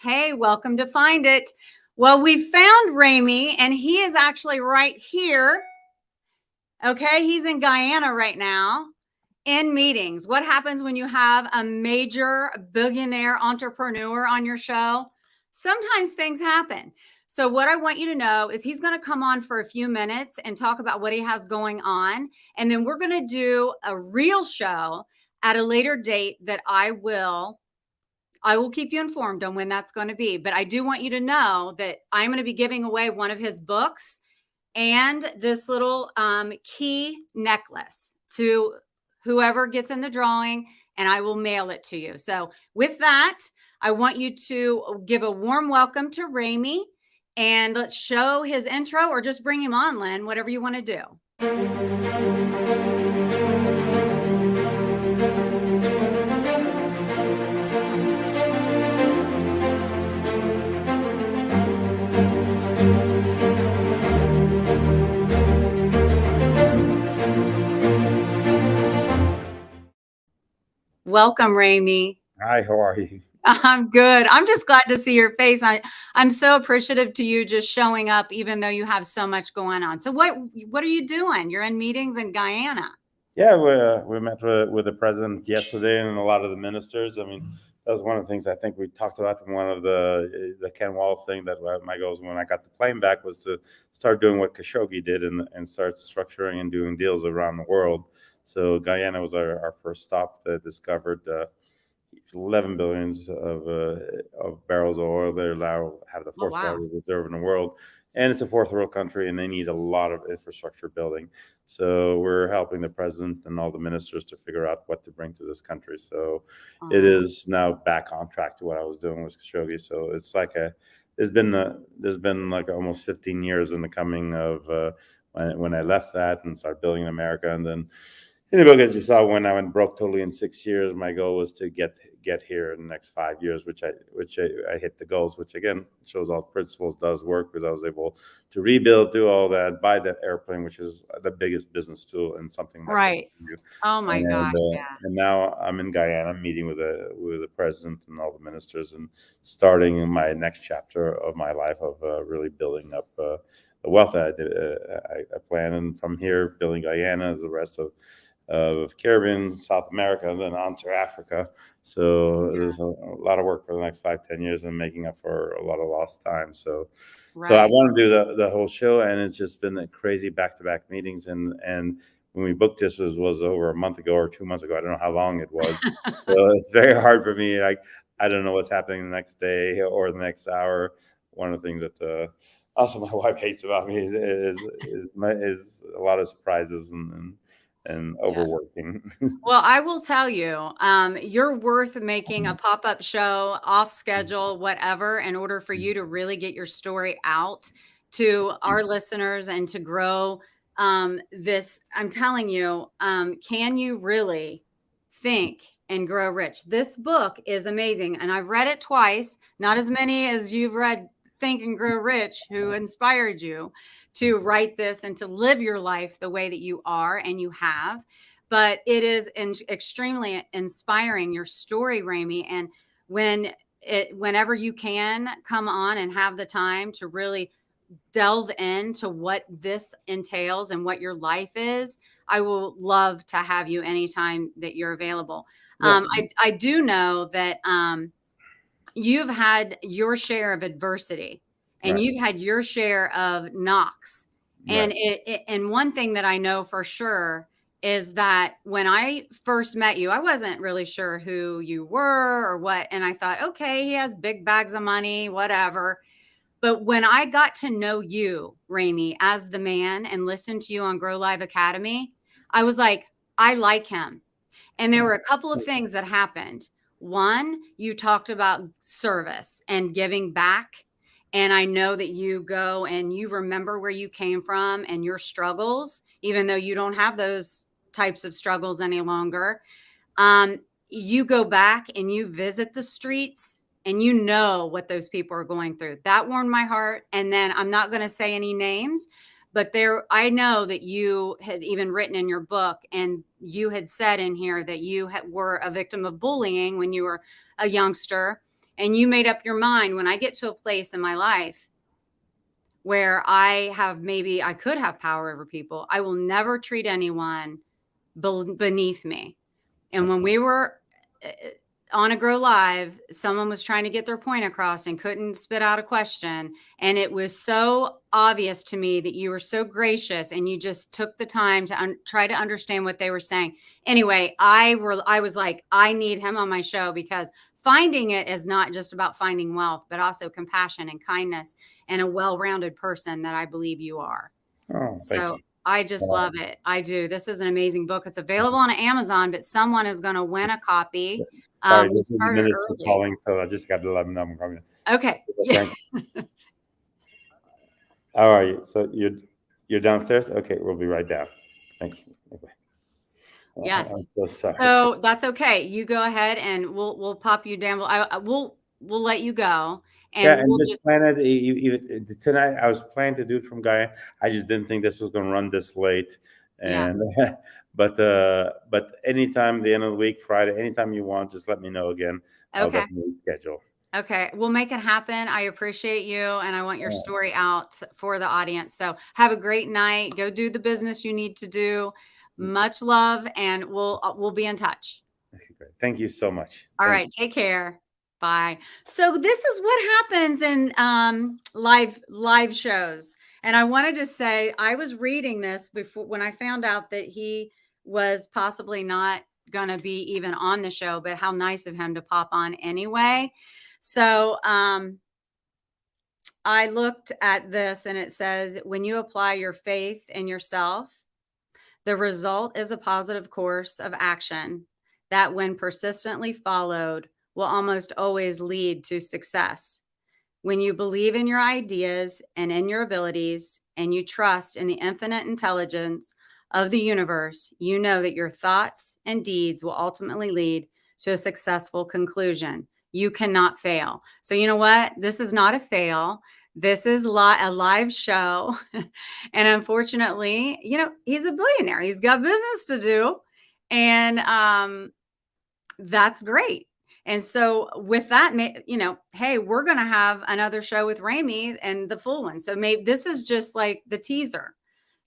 Hey, welcome to Find It. Well, we found Ramy, and he is actually right here. Okay, he's in Guyana right now in meetings. What happens when you have a major billionaire entrepreneur on your show? Sometimes things happen. So what I want you to know is he's going to come on for a few minutes and talk about what he has going on. And then we're going to do a real show at a later date that I will keep you informed on when that's going to be. But I do want you to know that I'm going to be giving away one of his books and this little key necklace to whoever gets in the drawing, and I will mail it to you. So with that, I want you to give a warm welcome to Ramy, and let's show his intro, or just bring him on, Lynn, whatever you want to do. Welcome, Ramy. Hi, how are you? I'm good. I'm just glad to see your face. I'm so appreciative to you just showing up, even though you have so much going on. So what are you doing? You're in meetings in Guyana. Yeah, we met with the president yesterday and a lot of the ministers. I mean, that was one of the things I think we talked about in one of the Ken Wall thing, that my goals when I got the plane back was to start doing what Khashoggi did and start structuring and doing deals around the world. So Guyana was our first stop that discovered 11 billions of barrels of oil. They have the fourth largest reserve in the world, and it's a fourth world country, and they need a lot of infrastructure building. So we're helping the president and all the ministers to figure out what to bring to this country. So it is now back on track to what I was doing with Khashoggi. So it's like there's been like almost 15 years in the coming of when I left that and started building in America. And then in the book, as you saw, when I went broke totally in 6 years, my goal was to get here in the next 5 years, which I hit the goals, which again shows all the principles does work, because I was able to rebuild, do all that, buy that airplane, which is the biggest business tool and something that Right. Oh my gosh. Yeah. And now I'm in Guyana, meeting with the president and all the ministers, and starting my next chapter of my life of really building up the wealth that I plan, and from here building Guyana as the rest of Caribbean, South America, and then on to Africa. So there's a lot of work for the next 5-10 years, and making up for a lot of lost time. So I want to do the whole show, and it's just been a crazy back-to-back meetings. And when we booked this was over a month ago or 2 months ago. I don't know how long it was. So it's very hard for me. Like, I don't know what's happening the next day or the next hour. One of the things that also my wife hates about me is a lot of surprises and overworking. Well, I will tell you, you're worth making a pop-up show off schedule, whatever, in order for you to really get your story out to our listeners and to grow this. I'm telling you, can you really think and grow rich? This book is amazing, and I've read it twice, not as many as you've read Think and Grow Rich, who inspired you to write this and to live your life the way that you are and you have. But it is extremely inspiring, your story, Ramy. And whenever you can come on and have the time to really delve into what this entails and what your life is, I will love to have you anytime that you're available. Yeah. I do know that you've had your share of adversity, and you've had your share of knocks. And and one thing that I know for sure is that when I first met you, I wasn't really sure who you were or what. And I thought, okay, he has big bags of money, whatever. But when I got to know you, Ramy, as the man, and listened to you on Grow Live Academy, I was like, I like him. And there were a couple of things that happened. One, you talked about service and giving back. And I know that you go and you remember where you came from and your struggles, even though you don't have those types of struggles any longer. You go back and you visit the streets, and you know what those people are going through. That warmed my heart. And then I'm not going to say any names, but I know that you had even written in your book, and you had said in here that you were a victim of bullying when you were a youngster. and you made up your mind, when I get to a place in my life where I could have power over people, I will never treat anyone beneath me. And when we were uh, on a Grow Live, someone was trying to get their point across and couldn't spit out a question. And it was so obvious to me that you were so gracious and you just took the time to try to understand what they were saying. Anyway, I was like, I need him on my show, because finding it is not just about finding wealth, but also compassion and kindness and a well-rounded person that I believe you are. Oh, thank So you. I just love it. I do. This is an amazing book. It's available on Amazon, but someone is going to win a copy. Sorry, We this is the started minister early. calling, so I just got to let him know I'm coming. Okay. Yeah. Thank you. How are you? So you're downstairs? Okay, we'll be right down. Thank you. Okay. I'm Yes. so sorry. So that's okay. You go ahead and we'll pop you down. We'll let you go, Yeah, and and we'll just just, plan it tonight. I was planning to do it from Gaia. I just didn't think this was going to run this late, yeah. and but anytime the end of the week, Friday, anytime you want, just let me know again. I'll Okay. definitely schedule. Okay. We'll make it happen. I appreciate you, and I want your Yeah, story out for the audience. So have a great night. Go do the business you need to do. Much love, and we'll be in touch. okay, great. Thank you so much. All Thank right, take care. Bye. So this is what happens in live shows. And I wanted to say, I was reading this before when I found out that he was possibly not going to be even on the show, but how nice of him to pop on anyway. So I looked at this, and it says, when you apply your faith in yourself, the result is a positive course of action that, when persistently followed, will almost always lead to success. When you believe in your ideas and in your abilities, and you trust in the infinite intelligence of the universe, you know that your thoughts and deeds will ultimately lead to a successful conclusion. You cannot fail. So, you know what? This is not a fail. This is a live show. And unfortunately, he's a billionaire. He's got business to do. And that's great. And so with that, hey, we're going to have another show with Ramy and the full one. So maybe this is just like the teaser.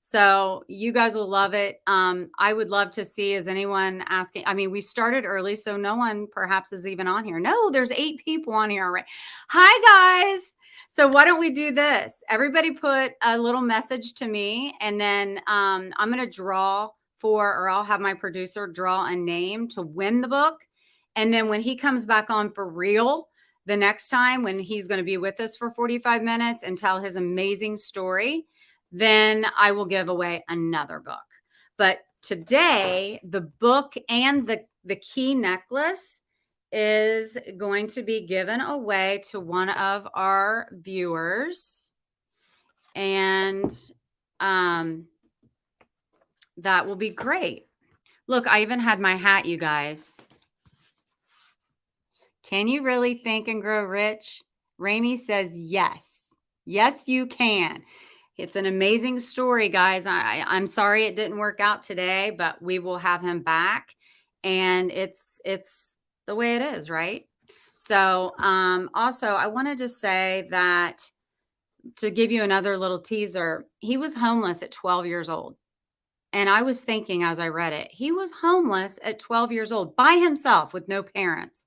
So you guys will love it. I would love to see, is anyone asking? I mean, we started early, so no one perhaps is even on here. No, there's 8 people on here already. Hi, guys. So why don't we do this? Everybody put a little message to me, and then I'm going to draw or I'll have my producer draw a name to win the book. And then when he comes back on for real, the next time when he's going to be with us for 45 minutes and tell his amazing story, then I will give away another book. But today, the book and the key necklace is going to be given away to one of our viewers. And that will be great. Look, I even had my hat, you guys. Can you really think and grow rich? Ramy says yes. Yes, you can. It's an amazing story, guys. I'm sorry it didn't work out today, but we will have him back. And it's the way it is, right? So also, I wanted to say that, to give you another little teaser, he was homeless at 12 years old. And I was thinking as I read it, he was homeless at 12 years old by himself with no parents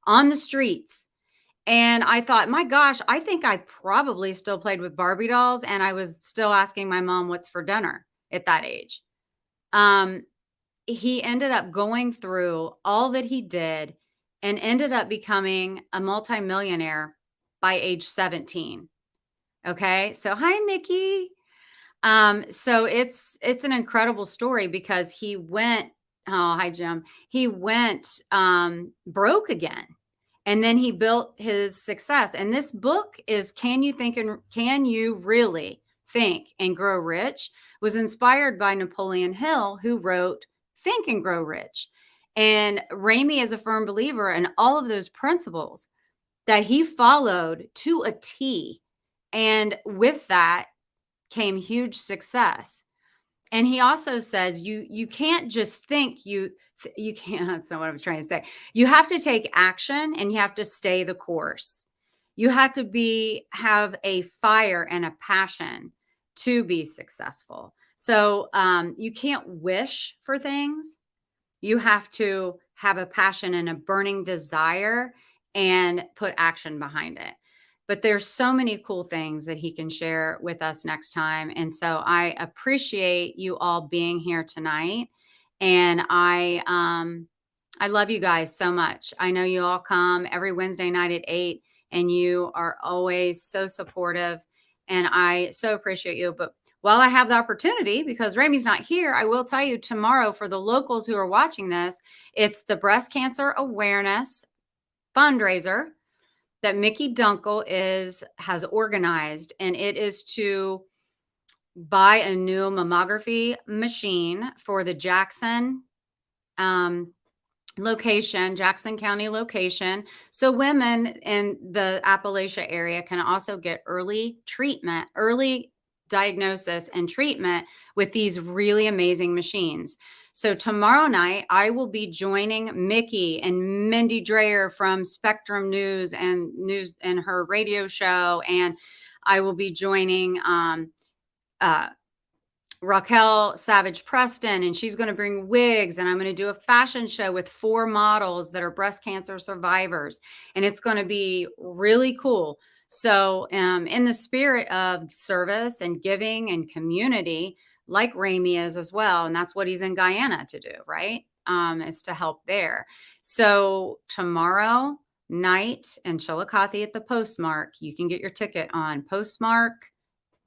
on the streets. And I thought, my gosh, I think I probably still played with Barbie dolls, and I was still asking my mom what's for dinner at that age. He ended up going through all that he did and ended up becoming a multimillionaire by age 17. Okay. So hi, Mickey. So it's an incredible story, because he went, oh, hi, Jim. He went broke again. And then he built his success. And this book is Can You Really Think and Grow Rich? Was inspired by Napoleon Hill, who wrote Think and Grow Rich. And Ramy is a firm believer in all of those principles that he followed to a T. And with that came huge success. And he also says you can't just think you can't. That's not what I was trying to say. You have to take action and you have to stay the course. You have to have a fire and a passion to be successful. So you can't wish for things. You have to have a passion and a burning desire and put action behind it. But there's so many cool things that he can share with us next time. And so I appreciate you all being here tonight. And I love you guys so much. I know you all come every Wednesday night at 8 and you are always so supportive. And I so appreciate you. But while I have the opportunity, because Ramy's not here, I will tell you tomorrow for the locals who are watching this, it's the breast cancer awareness fundraiser that Mickey Dunkel has organized, and it is to buy a new mammography machine for the Jackson location, Jackson County location. So women in the Appalachia area can also get early treatment, early diagnosis and treatment with these really amazing machines. So tomorrow night, I will be joining Mickey and Mindy Dreyer from Spectrum News and her radio show. And I will be joining Raquel Savage Preston, and she's going to bring wigs, and I'm going to do a fashion show with 4 models that are breast cancer survivors, and it's going to be really cool. So in the spirit of service and giving and community, like Ramy is as well, and that's what he's in Guyana to do, right? Is to help there. So tomorrow night in Chillicothe at the Postmark, you can get your ticket on Postmark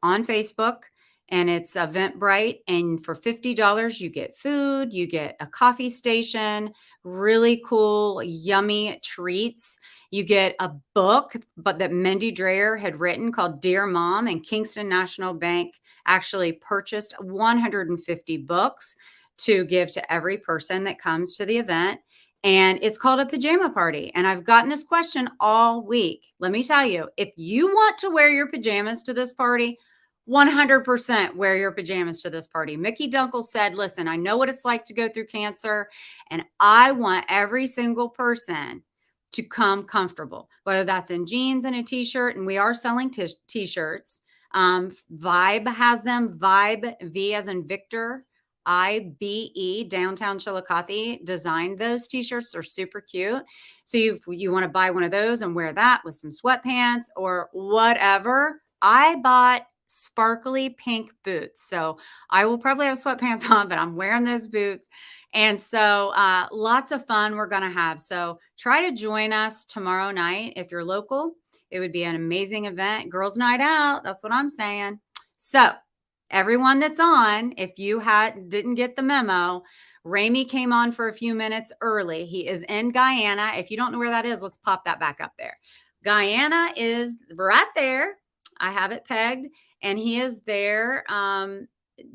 on Facebook. And it's Eventbrite. And for $50, you get food, you get a coffee station, really cool, yummy treats. You get a book, but that Mindy Dreyer had written called Dear Mom, and Kingston National Bank actually purchased 150 books to give to every person that comes to the event. And it's called a pajama party. And I've gotten this question all week. Let me tell you, if you want to wear your pajamas to this party, 100% wear your pajamas to this party. Mickey Dunkel said, listen, I know what it's like to go through cancer, and I want every single person to come comfortable, whether that's in jeans and a t-shirt, and we are selling t-shirts. Vibe has them, Vibe, V as in Victor, IBE, downtown Chillicothe, designed those t-shirts. They're super cute. So you want to buy one of those and wear that with some sweatpants or whatever. I bought sparkly pink boots. So I will probably have sweatpants on, but I'm wearing those boots. And so lots of fun we're going to have. So try to join us tomorrow night if you're local. It would be an amazing event. Girls' night out. That's what I'm saying. So everyone that's on, if you didn't get the memo, Ramy came on for a few minutes early. He is in Guyana. If you don't know where that is, let's pop that back up there. Guyana is right there. I have it pegged. And he is there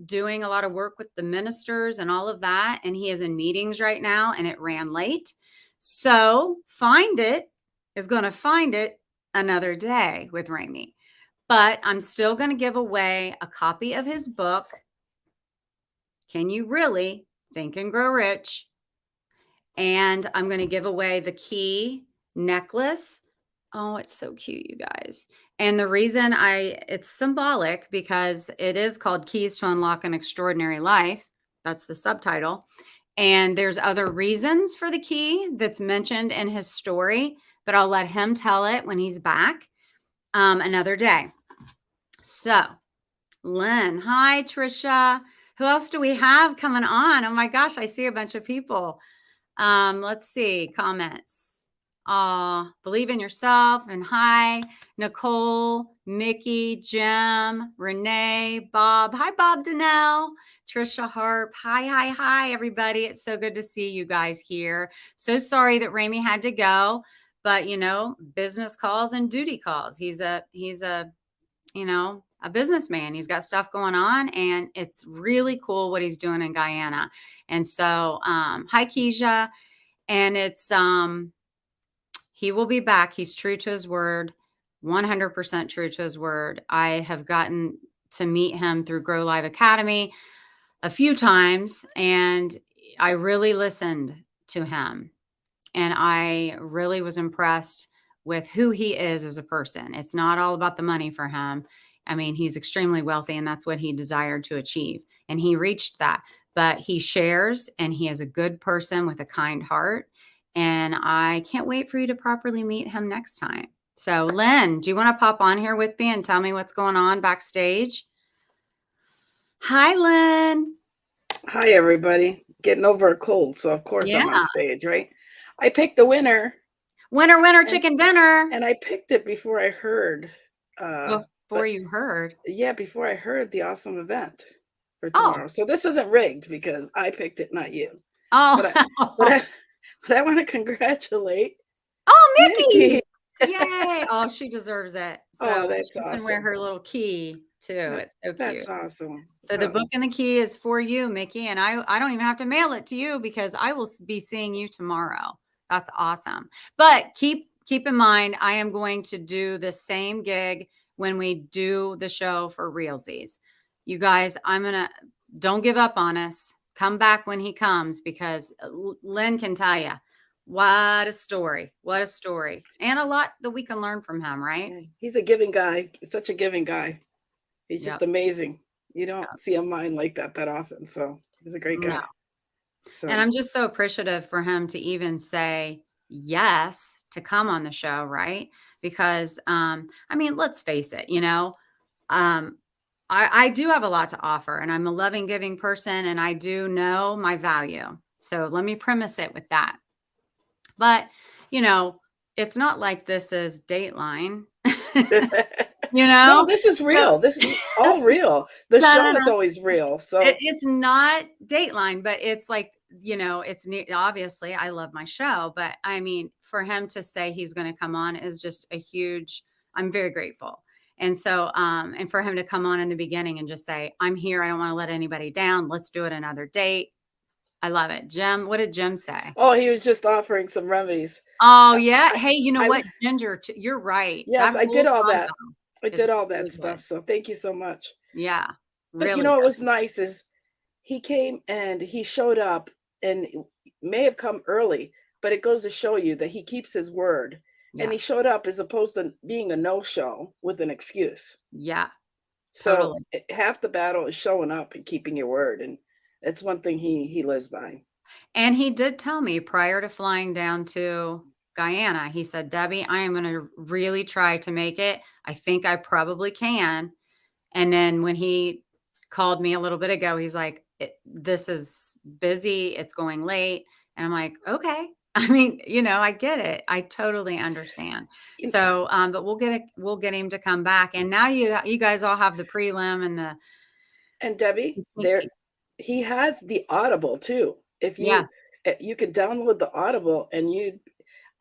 doing a lot of work with the ministers and all of that. And he is in meetings right now, and it ran late. So is going to find it another day with Ramy. But I'm still going to give away a copy of his book, Can You Really Think and Grow Rich? And I'm going to give away the key necklace. Oh, it's so cute, you guys. And the reason it's symbolic because it is called Keys to Unlock an Extraordinary Life. That's the subtitle. And there's other reasons for the key that's mentioned in his story, but I'll let him tell it when he's back another day. So, Lynn, hi, Trisha. Who else do we have coming on? Oh my gosh, I see a bunch of people. Let's see, comments. Believe in yourself. And hi, Nicole, Mickey, Jim, Renee, Bob. Hi, Bob Donnell, Trisha Harp. Hi, everybody. It's so good to see you guys here. So sorry that Ramy had to go, but business calls and duty calls. He's a businessman. He's got stuff going on, and it's really cool what he's doing in Guyana. And so, hi, Keisha. And it's, he will be back. He's true to his word, 100% true to his word. I have gotten to meet him through Grow Live Academy. a few times, and I really listened to him. And I really was impressed with who he is as a person. It's not all about the money for him. I mean, he's extremely wealthy, and that's what he desired to achieve. And he reached that. But he shares, and he is a good person with a kind heart. And I can't wait for you to properly meet him next time. So, Lynn, do you want to pop on here with me and tell me what's going on backstage? Hi, Lynn. Hi, everybody. Getting over a cold, so of course Yeah. I'm on stage, right? I picked the winner, Winner, winner, and, chicken dinner. and I picked it before I heard. Before But you heard. yeah, before I heard the awesome event for Oh, tomorrow. So this isn't rigged because I picked it, not you. But I, but oh. I, but I want to congratulate Oh, Mickey. Mickey! Yay! Oh, she deserves it. Oh, So that's she can wear awesome. her little key too. That, It's so cute. that's awesome. So the book and the key is for you, Mickey, and I don't even have to mail it to you because I will be seeing you tomorrow. That's awesome. But keep in mind, I am going to do the same gig when we do the show for realsies. You guys, don't give up on us. Come back when he comes because Lynn can tell you what a story. What a story. And a lot that we can learn from him, right? yeah, he's a giving guy. Such a giving guy. He's just Yep. amazing. You don't see a mind like that often. So he's a great No. guy. So And I'm just so appreciative for him to even say yes to come on the show, right? Because I mean, let's face it, um, I do have a lot to offer, and I'm a loving, giving person, and I do know my value. So let me premise it with that. But you know, it's not like this is Dateline, you no, know. this is So, real. This is all real. The no, no, show no. is always real. It So is not Dateline, but it's like, it's obviously I love my show, but I mean, for him to say he's going to come on is just a huge, I'm very grateful. And so, and for him to come on in the beginning and just say, I'm here. I don't want to let anybody down. Let's do it another date. I love it. Jim, what did Jim say? oh, he was just offering some remedies. Oh, I, yeah. I, Hey, you know I what? Ginger, you're right. That yes, I did whole all that. combo I is did all that really stuff. good. So thank you so much. Yeah, But you really know what good. was nice is he came and he showed up and may have come early, but it goes to show you that he keeps his word. And Yeah. he showed up as opposed to being a no-show with an excuse. Yeah, So totally. half the battle is showing up and keeping your word, and it's one thing he lives by. And he did tell me prior to flying down to Guyana, he said, Debbie, I am going to really try to make it. I think I probably can. And then when he called me a little bit ago, he's like, this is busy. It's going late. And I'm like, okay. I mean, I get it. I totally understand. You- So, but we'll get him to come back. And now you guys all have the prelim and And the Debbie, sneak there peek. he has the Audible too. If Yeah. you could download the Audible, and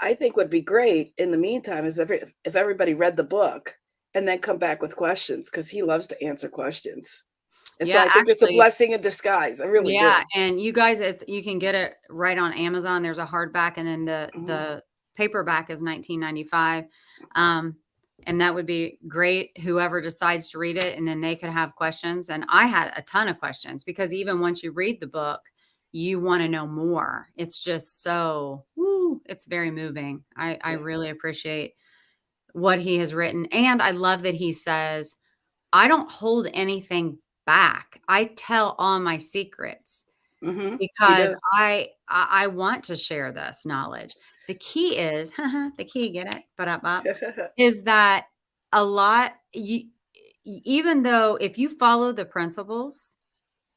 I think would be great in the meantime is if everybody read the book and then come back with questions because he loves to answer questions. And so Yeah. I think it's a Actually, blessing in disguise. I really yeah, do. and you can get it right on Amazon. There's a hardback, and then the Mhm. the paperback is 19.95. Um, and that would be great. Whoever decides to read it, and then they could have questions. And I had a ton of questions because even once you read the book, you want to know more. It's just so, woo, it's very moving. I Yeah. really appreciate what he has written, and I love that he says, I don't hold anything back. I tell all my secrets He because does. I want to share this knowledge. The key is the key, get it? But up is that a lot even though if you follow the principles,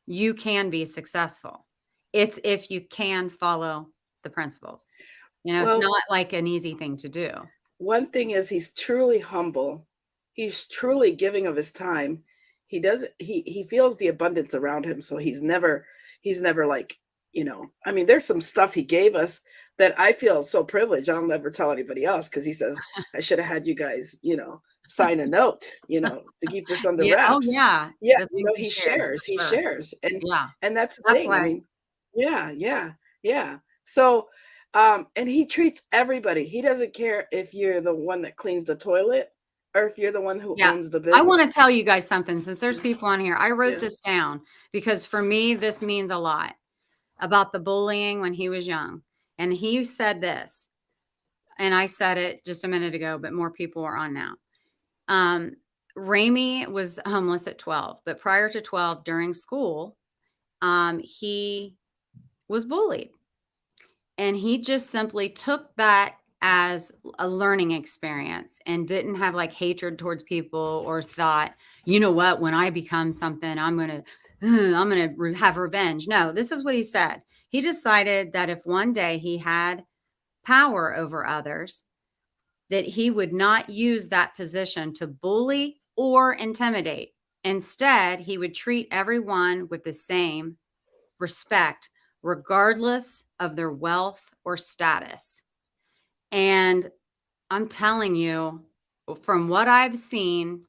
you can be successful. It's if you can follow the principles. It's Well, not like an easy thing to do. one thing is he's truly humble. He's truly giving of his time. He feels the abundance around him, so he's never like, I mean, there's some stuff he gave us that I feel so privileged. I'll never tell anybody else because he says I should have had you guys, sign a note, to keep this under Yeah. Oh, wraps. yeah. Yeah, The things he he shared shares, for he sure. shares. And Yeah. and that's the That's thing. I why. mean, yeah, yeah, yeah. So and he treats everybody. He doesn't care if you're the one that cleans the toilet. or if you're the one who Yeah. owns the I business. wanna tell you guys something since there's people on here. I wrote Yeah. this down because for me, this means a lot about the bullying when he was young. And he said this, and I said it just a minute ago, but more people are on now. Um, Ramy was homeless at 12, but prior to 12, during school, he was bullied. And he just simply took that as a learning experience and didn't have like hatred towards people or thought, you know what, when I become something, I'm going to have revenge. No, this is what he said. He decided that if one day he had power over others, that he would not use that position to bully or intimidate. Instead, he would treat everyone with the same respect, regardless of their wealth or status. And I'm telling you, from what I've seen,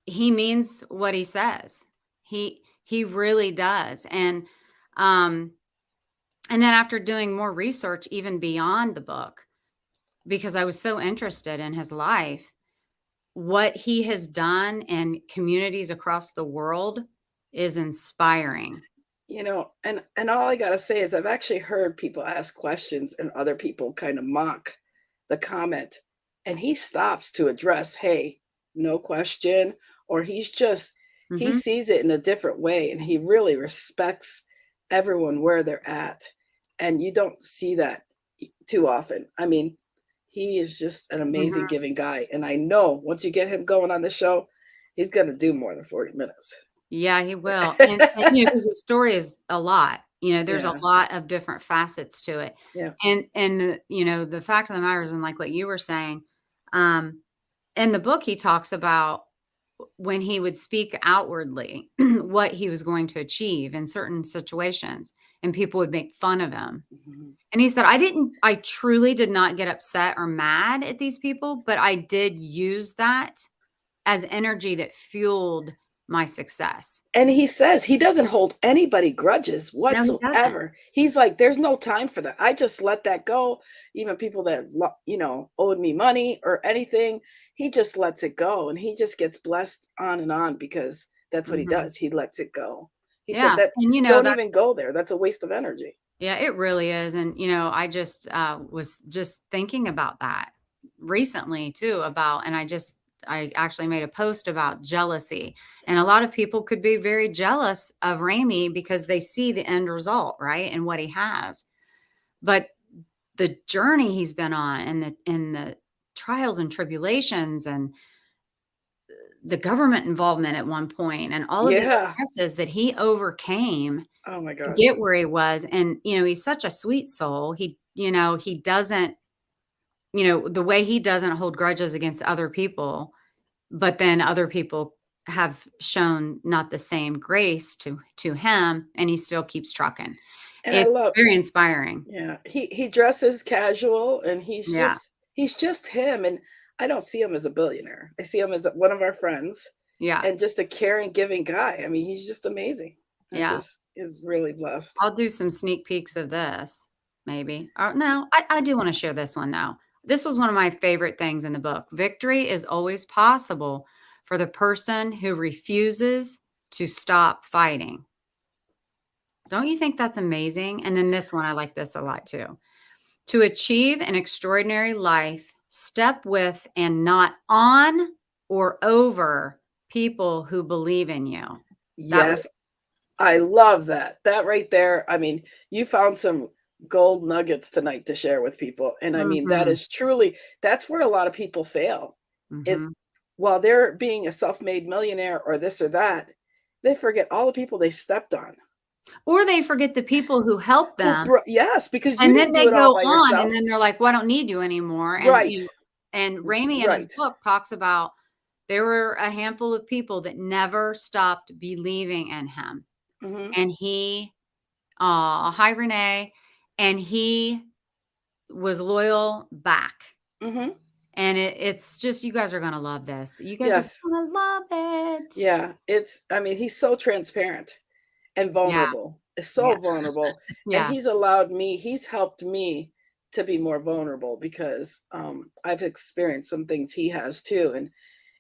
he means what he says. He really does. Um and then after doing more research even beyond the book, because I was so interested in his life, what he has done in communities across the world is inspiring. And all I gotta say is I've actually heard people ask questions and other people kind of mock the comment, and he stops to address, hey, no question, or he Mhm. sees it in a different way, and he really respects everyone where they're at, and you don't see that too often. I mean, he is just an amazing Mhm. giving guy, and I know once you get him going on the show, he's gonna do more than 40 minutes. Yeah, he will, and, you know, because the story is a lot, you know, there's a Yeah, lot of different facets to it, yeah. and, you know, the fact of the matter is, and like what you were saying, um, in the book, he talks about when he would speak outwardly, what he was going to achieve in certain situations, and people would make fun of him, Mhm. and he said, I truly did not get upset or mad at these people, but I did use that as energy that fueled my success." And he says he doesn't hold anybody grudges No, he doesn't. whatsoever. He's like, "There's no time for that. I just let that go." Even people that owed me money or anything, he just lets it go, and he just gets blessed on and on because that's what he Mhm. does. He lets it go. He said Yeah, that, and, you know, "Don't that even go there. That's a waste of energy." yeah, it really is, and, you know, I just, was just thinking about that recently too about and I actually made a post about jealousy, and a lot of people could be very jealous of Ramy because they see the end result, right, and what he has, but the journey he's been on and the trials and tribulations and the government involvement at one point and all of these Yeah. stresses that he overcame Oh my to gosh. get where he was, and, you know, he's such a sweet soul. He doesn't, you know, the way he doesn't hold grudges against other people, but then other people have shown not the same grace to him, and he still keeps trucking. And I It's love very inspiring. Yeah, he dresses casual and Yeah, he's just him, and I don't see him as a billionaire. I see him as one of our friends yeah, and just a caring, giving guy. I mean, he's just amazing. I yeah. just is really blessed. I'll do some sneak peeks of this, maybe. Or no, I do wanna share this one, though. This was one of my favorite things in the book. Victory is always possible for the person who refuses to stop fighting. Don't you think that's amazing? And then this one, I like this a lot too. To achieve an extraordinary life, step with and not on or over people who believe in you. That was Yes, I love that. That right there, I mean, you found some gold nuggets tonight to share with people. And I mean, that mhm, is truly that's where a lot of people fail is mhm. while they're being a self-made millionaire or this or that, they forget all the people they stepped on. Or they forget the people who helped them. Yes, because you And then didn't do they it all go by on, and yourself. then they're like, "Well, I don't need you anymore," and, Right, you know and Ramy in his right. book talks about there were a handful of people that never stopped believing in him, Mhm, and he aw, hi, Renee, and he was loyal back, mhm. and it's just you guys are gonna love this. You guys are Yes. gonna love it. Yeah, I mean, he's so transparent and Yeah, vulnerable. Is so yeah, vulnerable, and yeah, he's helped me to be more vulnerable because I've experienced some things he has too. And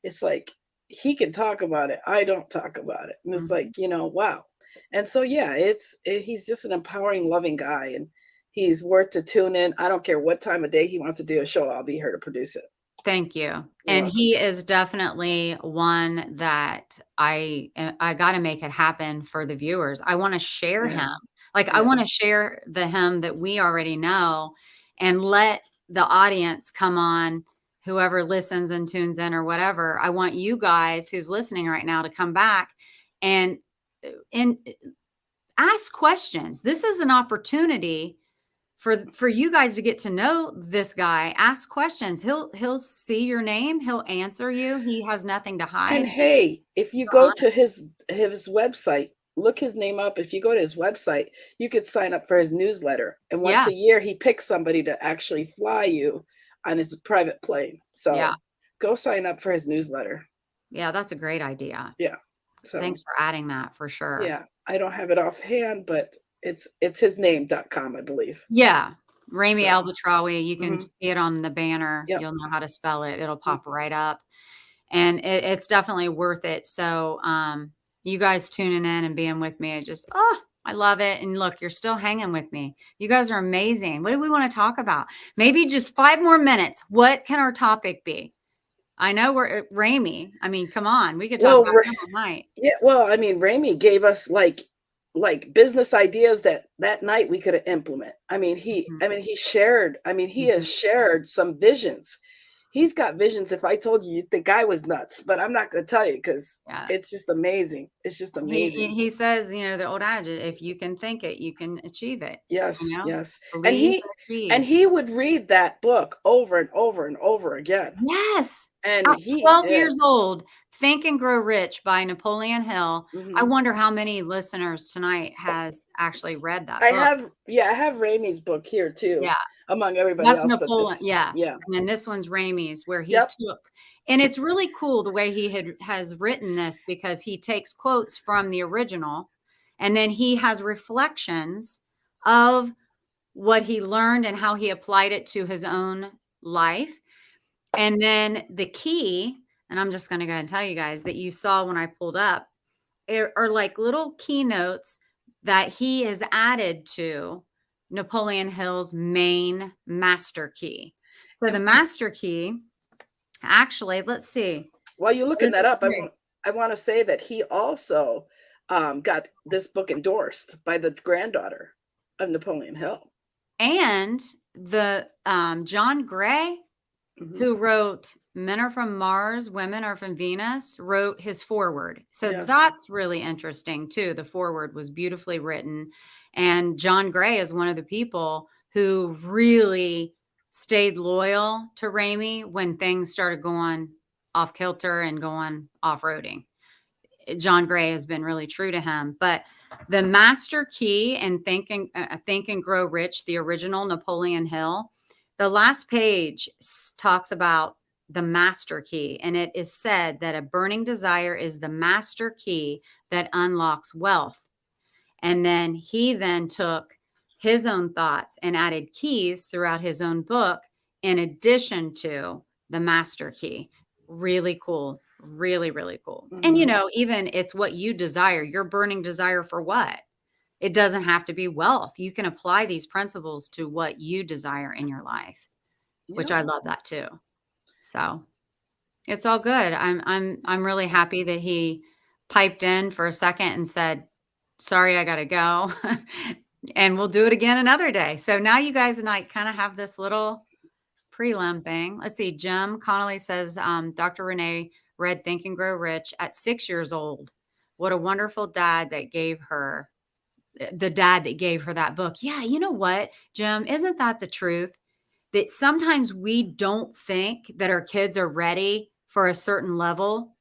it's like he can talk about it. I don't talk about it. And it's Mhm. like, wow. And so, yeah, he's just an empowering, loving guy. And he's worth to tune in. I don't care what time of day he wants to do a show. I'll be here to produce it. Thank you. You're And welcome. he is definitely one that I gotta make it happen for the viewers. I wanna share Yeah. him. Like, I Yeah. wanna share the him that we already know and let the audience come on, whoever listens and tunes in or whatever. I want you guys who's listening right now to come back and, and ask questions. This is an opportunity for you guys to get to know this guy. Ask questions. He'll see your name, he'll answer you. He has nothing to And hide. hey, if He's you so go to honest. his website, look his name up. If you go to his website, you could sign up for his newsletter. And once Yeah, a year, he picks somebody to actually fly you on his private plane. yeah, So go sign up for his newsletter. yeah, that's a great idea. Yeah. So Thanks for adding that for sure. yeah, I don't have it offhand, but it's his name.com, I believe. Yeah, Ramy So El-Batrawi, you can mhm, see it on the banner. yep. You'll know how to spell it. It'll Mm, pop right up. And it's definitely worth it. So, you guys tuning in and being with me, I love it. And look, you're still hanging with me. You guys are amazing. What do we want to talk about? Maybe just 5 more minutes. What can our topic be? I know we're Ramy. I mean, come on, we could talk Well, about him all night. yeah, well, I mean, Ramy gave us like business ideas that night we could implement. Mhm, He has mhm. shared some visions. He's got visions. If I told you, you'd think I was nuts, but I'm not going to tell you because Yeah. it's just amazing. It's just amazing. He says, the old adage, if you can think it, you can achieve it. Yes, yes. And Believe he and and achieve. he would read that book over and over and over again. Yes. And At he 12 did. years old, Think and Grow Rich by Napoleon Hill. I Mhm. wonder how many listeners tonight has actually read that book. I have Ramy's book here too, Yeah, among everybody that's else, but Napoleon. this, Yeah. yeah. And then this one's Ramey's where he Yep. took, and it's really cool the way he has written this because he takes quotes from the original and then he has reflections of what he learned and how he applied it to his own life. And then the key, and I'm just going to go ahead and tell you guys that you saw when I pulled up, are like little keynotes that he is added to Napoleon Hill's main master key. So the And master key, actually, let's see. while you're What looking does that it up, say? I want to say that he also got this book endorsed by the granddaughter of Napoleon Hill. And the John Gray, Mhm. who wrote Men Are From Mars, Women Are From Venus, wrote his foreword. So Yes. that's really interesting too. The foreword was beautifully written. And John Gray is one of the people who really stayed loyal to Ramy when things started going off kilter and going off-roading. John Gray has been really true to him. But the master key in Think and Grow Rich, the original Napoleon Hill, the last page talks about the master key. And it is said that a burning desire is the master key that unlocks wealth. And then he then took his own thoughts and added keys throughout his own book in addition to the master key. Really cool. Really, really cool. And Mhm. even it's what you desire, your burning desire for what? It doesn't have to be wealth. You can apply these principles to what you desire in your life, which Yep. I love that too. So it's all good. I'm really happy that he piped in for a second and said, "Sorry, I gotta go." And we'll do it again another day. So now you guys and I kind of have this little prelim thing. Let's see. Jim Connolly says, Dr. Renee read Think and Grow Rich at 6 years old. What a wonderful dad that gave her the dad that gave her that book. Yeah, you know what, Jim? Isn't that the truth? That sometimes we don't think that our kids are ready for a certain level.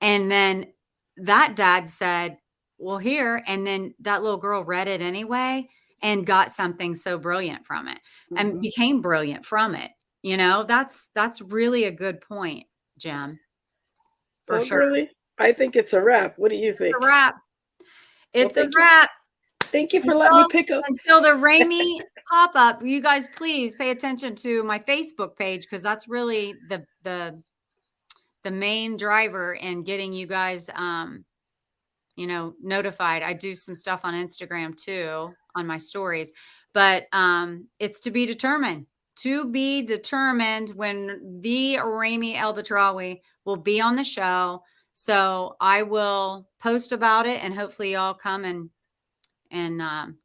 And then that dad said, well, here. And then that little girl read it anyway and got something so brilliant from it and Mhm. became brilliant from it. That's really a good point, Jim, for Well, sure. girly, I think it's a wrap. What do you It's a think? wrap. Well, It's a thank you. wrap. Thank you for letting me Until pick up. until the Ramy pop-up, you guys please pay attention to my Facebook page because that's really the main driver in getting you guys notified. I do some stuff on Instagram too on my stories, but it's to be determined. To be determined when the Ramy El-Batrawi will be on the show. So I will post about it, and hopefully y'all come and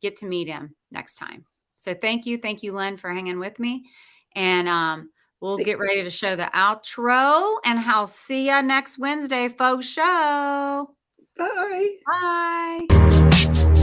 get to meet him next time. So thank you, Lynn, for hanging with me, and we'll get ready to show the outro, and I'll see ya next Wednesday, folks. Show. Bye. Bye.